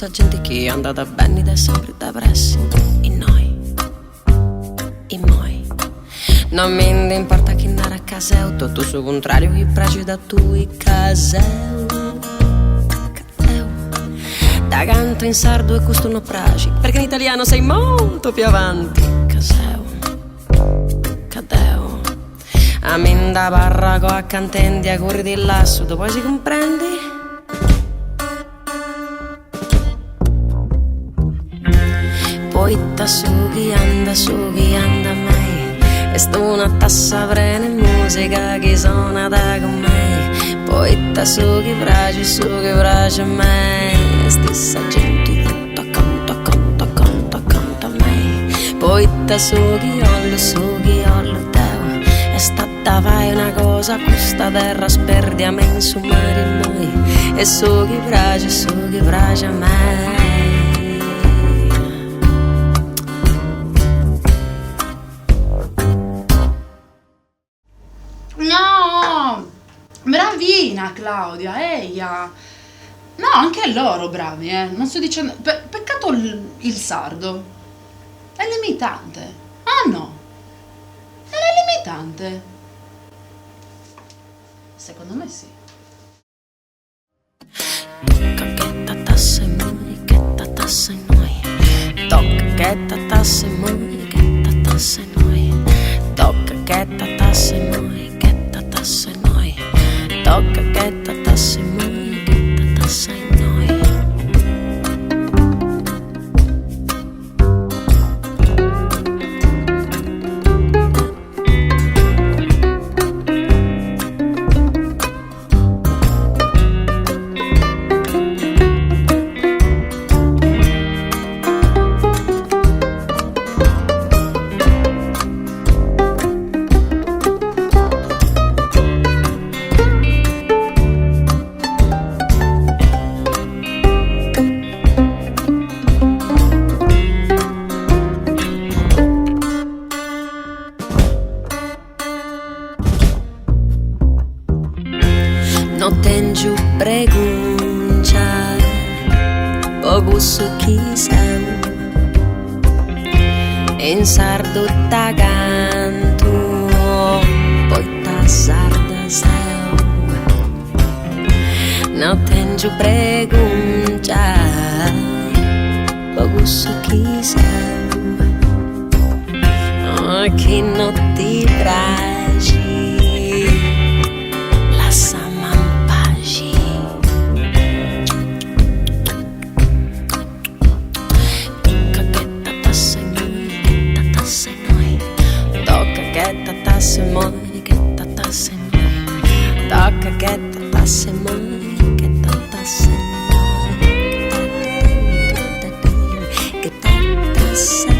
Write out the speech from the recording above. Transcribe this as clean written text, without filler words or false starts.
sa gente che è andata bene ed è sempre depressi. E noi, e moi. Non mi importa chi andare a casa, tutto sul contrario, che pregi da tu e caseu. Da canto in sardo e questo non pragi, perché in italiano sei molto più avanti. Caseu, cadeu. A me da barraco a cantendi a corri di lasso, poi si comprendi? Poi ta sughi anda mai. E sto una tassa prene musica che suona da con me. Poi ta sughi fragi a me. Stessa gente tutta canta a me. Poi ta sughi ollo teo. E stata vai una cosa questa terra sperdi a me in su mare noi. E sughi fragi a me. No, bravina Claudia, eia. No, anche loro bravi, non sto dicendo. Peccato il sardo. È limitante. Ah no, non è limitante. Secondo me sì. Tocca che tassa e noi, che tassa e noi. Tocca che tassa e noi, che tassa e noi. Tocca che tassa e noi, che tassa e noi. Tocca che tassa e noi, che tassa e noi. Non tenho pregunta, poco su chi sei. In sardo ta canto, poi ta sarda sei. Non tenho pregunta, poco su chi sei. Oh, chi non ti piace. Tasse moi, che tasse noi. Tocca che tasse moi, che tasse noi. Che tasse